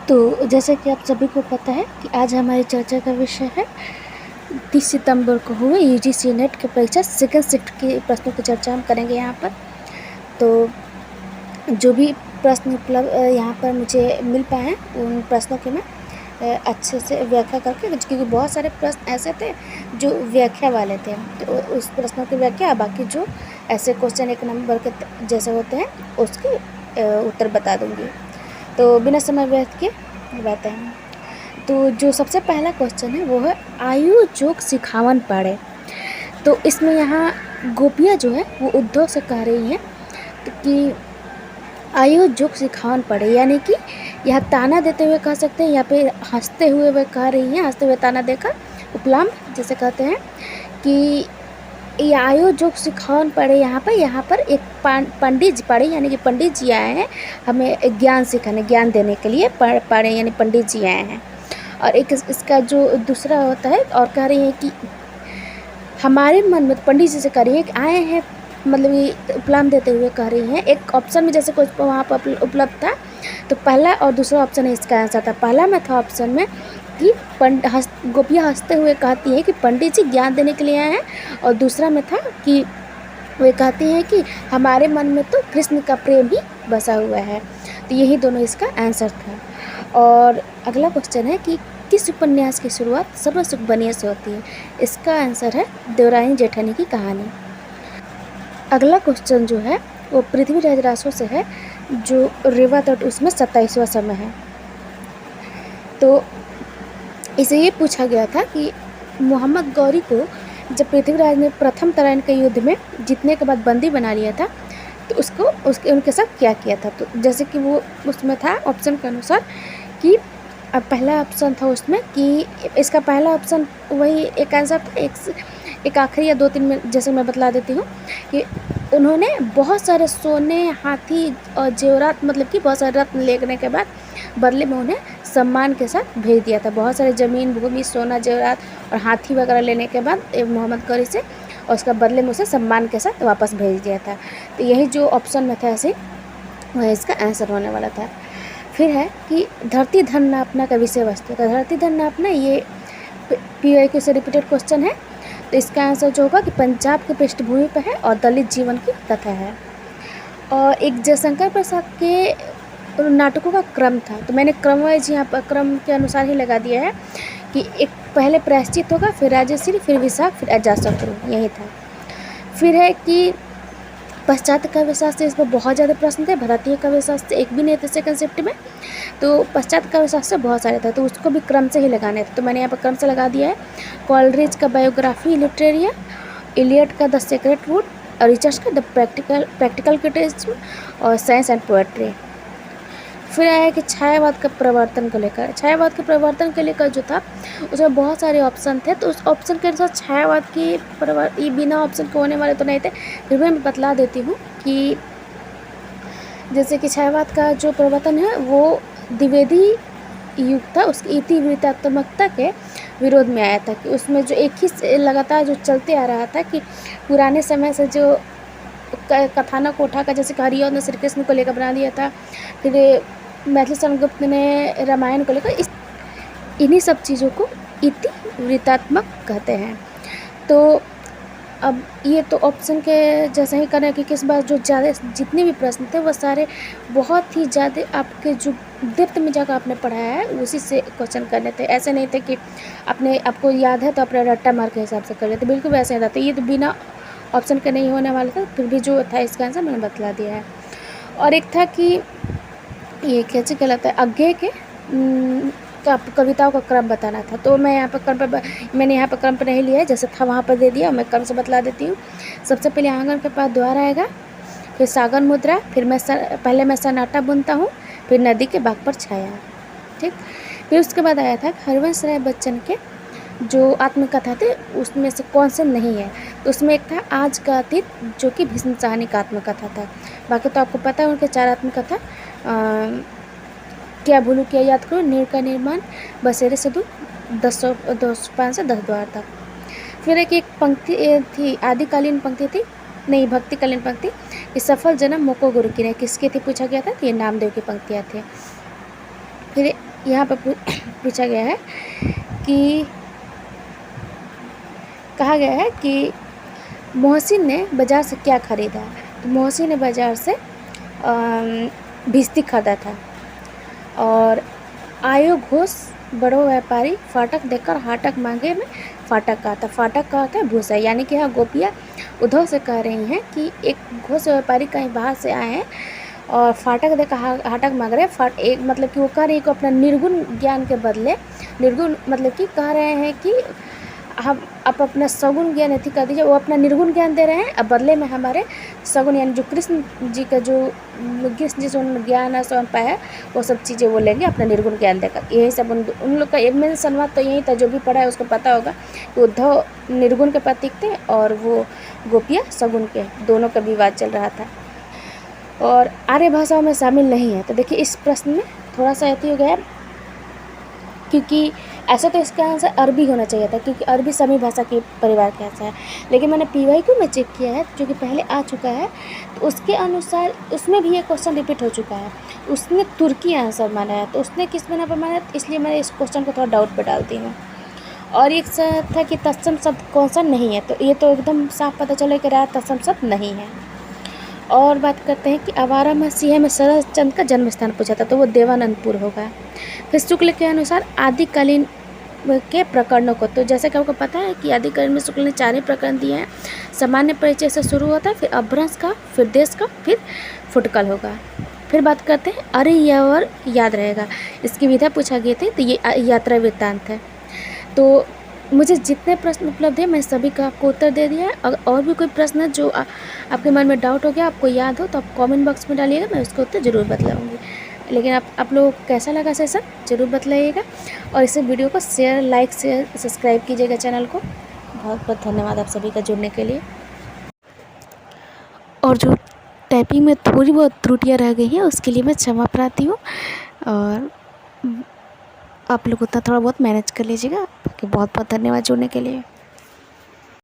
तो जैसे कि आप सभी को पता है कि आज हमारी चर्चा का विषय है 30 सितंबर को हुए यूजीसी नेट की परीक्षा सेकंड शिफ्ट के प्रश्नों की चर्चा हम करेंगे यहाँ पर। तो जो भी प्रश्न उपलब्ध यहाँ पर मुझे मिल पाए हैं उन प्रश्नों की मैं अच्छे से व्याख्या करके, क्योंकि बहुत सारे प्रश्न ऐसे थे जो व्याख्या वाले थे, तो उस प्रश्नों की व्याख्या, बाकी जो ऐसे क्वेश्चन एक नंबर के जैसे होते हैं उसके उत्तर बता दूँगी। तो बिना समय व्यर्थ के बताते हैं। तो जो सबसे पहला क्वेश्चन है वो है आयु जोग सिखावन पढ़े। तो इसमें यहाँ गोपियाँ जो है वो उद्धव से कह रही हैं कि आयु जोग सिखावन पड़े, यानी कि यह ताना देते हुए कह सकते हैं, या फिर हंसते हुए वह कह रही हैं, हंसते हुए ताना देकर उपलाम जैसे कहते हैं कि ये आयु जोग सिखावन पड़े। यहाँ पर एक पंडित जी पढ़े, यानी कि पंडित जी आए हैं हमें ज्ञान सिखाने, ज्ञान देने के लिए पढ़े, यानी पंडित जी आए हैं। और एक इसका जो दूसरा होता है और कह रही है कि हमारे मन में, पंडित जी से कह रही है कि आए हैं, मतलब ये उपलाम देते हुए कह रही हैं। एक ऑप्शन में जैसे कुछ वहाँ पर उपलब्ध था, तो पहला और दूसरा ऑप्शन है इसका आंसर था। पहला में था ऑप्शन में कि गोपियाँ हंसते हुए कहती हैं कि पंडित जी ज्ञान देने के लिए आए हैं, और दूसरा में था कि वे कहती हैं कि हमारे मन में तो कृष्ण का प्रेम ही बसा हुआ है। तो यही दोनों इसका आंसर था। और अगला क्वेश्चन है कि किस उपन्यास की शुरुआत सर्व सुख बनिए से होती है। इसका आंसर है देवरानी जेठानी की कहानी। अगला क्वेश्चन जो है वो पृथ्वीराज रासो से है, जो रेवा तट, उसमें 27वां समय है। तो इसे ये पूछा गया था कि मोहम्मद गौरी को जब पृथ्वीराज ने प्रथम तराइन के युद्ध में जीतने के बाद बंदी बना लिया था, तो उनके साथ क्या किया था। तो जैसे कि वो उसमें था ऑप्शन के अनुसार कि पहला ऑप्शन था उसमें कि इसका पहला ऑप्शन वही एक आंसर था, एक आखिरी या 2-3 में जैसे मैं बतला देती हूँ कि उन्होंने बहुत सारे सोने, हाथी और जेवरात, मतलब कि बहुत सारे रत्न लेने के बाद बदले में उन्हें सम्मान के साथ भेज दिया था। बहुत सारे ज़मीन, भूमि, सोना, जेवरात और हाथी वगैरह लेने के बाद मोहम्मद गौरी से, और उसका बदले में उसे सम्मान के साथ वापस भेज दिया था। तो यही जो ऑप्शन में था ऐसे वह इसका आंसर होने वाला था। फिर है कि धरती धन नापना का विषय वस्तु। तो धरती धन नापना ये PYQ से रिपीटेड क्वेश्चन है। तो इसका आंसर जो होगा कि पंजाब की पृष्ठभूमि पर है और दलित जीवन की कथा है। और एक जयशंकर प्रसाद के नाटकों का क्रम था, तो मैंने क्रम वाइज यहाँ पर क्रम के अनुसार ही लगा दिया है कि एक पहले प्रायश्चित होगा, फिर राजश्री, फिर विशाख, फिर अजातशत्रु, यही था। फिर है कि पाश्चात्य काव्यशास्त्र, इस पर बहुत ज़्यादा प्रश्न थे। भारतीय काव्यशास्त्र एक भी नहीं थे सेकंड शिफ्ट में, तो पाश्चात्य काव्यशास्त्र बहुत सारे थे, तो उसको भी क्रम से ही लगाने थे। तो मैंने यहाँ पर क्रम से लगा दिया है। कॉलरिज का बायोग्राफी लिटरेरिया, इलियट का द सेक्रेट वुड, और रिचर्ड्स का द प्रैक्टिकल क्रिटिसिज्म और साइंस एंड पोएट्री। फिर आया कि छायावाद का प्रवर्तन को लेकर। छायावाद के प्रवर्तन के लेकर जो था उसमें बहुत सारे ऑप्शन थे, तो उस ऑप्शन के अनुसार छायावाद की ये बिना ऑप्शन के होने वाले तो नहीं थे। फिर भी मैं बतला देती हूँ कि जैसे कि छायावाद का जो प्रवर्तन है वो द्विवेदी युग था, उसकी इतिवृत्तात्मकता के विरोध में आया था, कि उसमें जो एक ही लगातार जो चलते आ रहा था कि पुराने समय से जो कथानक को उठाकर, जैसे कि हरिऔध ने श्री कृष्ण को लेकर बना दिया था, फिर मैथिली शरण ने रामायण को लेकर, इन्हीं सब चीज़ों को इतिवृत्तात्मक कहते हैं। तो अब ये तो ऑप्शन के जैसा ही करें कि किस बार जो ज़्यादा जितने भी प्रश्न थे वो सारे बहुत ही ज़्यादा आपके जो डेप्थ में जाकर आपने पढ़ाया है उसी से क्वेश्चन करने थे। ऐसे नहीं थे कि आपको याद है तो अपना रट्टा मार के हिसाब से कर लेते, बिल्कुल वैसे नहीं था। तो ये तो बिना ऑप्शन के नहीं होने वाला था, फिर भी जो था इसका आंसर मैंने बतला दिया है। और एक था कि ये कैसे कहलाता है, अज्ञे के कविताओं का क्रम बताना था। तो मैं यहाँ पर मैंने यहाँ पर क्रम पर नहीं लिया है, जैसे था वहाँ पर दे दिया, मैं क्रम से बतला देती हूँ। सबसे पहले आंगन के पास द्वार आएगा, फिर सागर मुद्रा, फिर पहले मैं सन्नाटा बुनता हूँ, फिर नदी के बाग पर छाया, ठीक। फिर उसके बाद आया था हरिवंश राय बच्चन के जो आत्मकथा थे उसमें से कौन से नहीं है। तो उसमें एक था आज का अतीत, जो कि भीष्म साहनी का आत्मकथा था। बाकी तो आपको पता है उनके 4 आत्मकथा, क्या भूलू क्या याद करो, नीर का निर्माण, बसेरे से दूर, 205 से 10 द्वार तक। फिर एक पंक्ति थी, आदिकालीन पंक्ति थी, नहीं भक्तिकालीन पंक्ति, कि सफल जन्म मोको गुरु की ने, किसके थी पूछा गया था, तो ये नामदेव की पंक्तियाँ थे। फिर यहाँ पर पूछा गया है कि कहा गया है कि मोहसिन ने बाज़ार से क्या ख़रीदा। तो मोहसिन ने बाज़ार से भिस्ती खरीदा था। और आयो घोष बड़ो व्यापारी फाटक देकर हाटक मांगे में फाटक कहा था। फाटक कहा था भूसा, यानी कि यहाँ गोपियाँ उद्धव से कह रही हैं कि एक घोष व्यापारी कहीं बाहर से आए हैं और फाटक देकर हाटक मांग रहे हैं। एक मतलब कि वो कह रही है कि अपना निर्गुण ज्ञान के बदले, निर्गुण मतलब कि कह रहे हैं कि आप अपना सगुण ज्ञान अथी कर दीजिए। वो अपना निर्गुण ज्ञान दे रहे हैं, अब बदले में हमारे सगुण यानी जो कृष्ण जी का जो कृष्ण जी से उन्होंने ज्ञान है स्वयं पाया है, वो सब चीज़ें वो लेंगे अपना निर्गुण ज्ञान देकर। यही सब उन लोग का एक मेन संवाद तो यही था। जो भी पढ़ा है उसको पता होगा कि उद्धव निर्गुण के प्रतीक थे और वो गोपियाँ सगुण के, दोनों का विवाद चल रहा था और आर्य भाषाओं में शामिल नहीं है। तो देखिए इस प्रश्न में थोड़ा सा अथी हो गया, क्योंकि ऐसा तो इसका आंसर अरबी होना चाहिए था, क्योंकि अरबी समी भाषा के परिवार का आंसर है। लेकिन मैंने PYQ में चेक किया है जो कि पहले आ चुका है, तो उसके अनुसार उसमें भी ये क्वेश्चन रिपीट हो चुका है। उसने तुर्की आंसर माना है, तो उसने किस बना पर माना है, इसलिए मैंने इस क्वेश्चन को थोड़ा डाउट पर डालती हूँ। और एक था कि तत्सम शब्द कौन सा नहीं है, तो ये तो एकदम साफ पता चले कि राय तत्सम शब्द नहीं है। और बात करते हैं कि आवारा मसीहा में शरद चंद्र का जन्म स्थान पूछा था, तो वो देवानंदपुर होगा। फिर शुक्ल के अनुसार आदिकालीन के प्रकरणों को, तो जैसे कि आपको पता है कि आदिकालीन में शुक्ल ने 4 ही प्रकरण दिए हैं। सामान्य परिचय से शुरू होता है, फिर अपभ्रंश का, फिर देश का, फिर फुटकल होगा। फिर बात करते हैं अरे यावर याद रहेगा, इसकी विधा पूछा गया थे, तो ये यात्रा वृत्तांत है। तो मुझे जितने प्रश्न उपलब्ध है मैं सभी का आपको उत्तर दे दिया है। अगर और भी कोई प्रश्न है जो आपके मन में डाउट हो गया, आपको याद हो, तो आप कमेंट बॉक्स में डालिएगा, मैं उसका उत्तर ज़रूर बतलाऊँगी। लेकिन आप लोगों को कैसा लगा सेशन ज़रूर बतलाइएगा और इस वीडियो को शेयर, लाइक, शेयर, सब्सक्राइब कीजिएगा चैनल को। बहुत बहुत धन्यवाद आप सभी का जुड़ने के लिए। और जो टाइपिंग में थोड़ी बहुत त्रुटियाँ रह गई हैं उसके लिए मैं क्षमा प्रार्थी हूँ, और आप लोग उतना थोड़ा बहुत मैनेज कर लीजिएगा। बहुत बहुत धन्यवाद जुड़ने के लिए।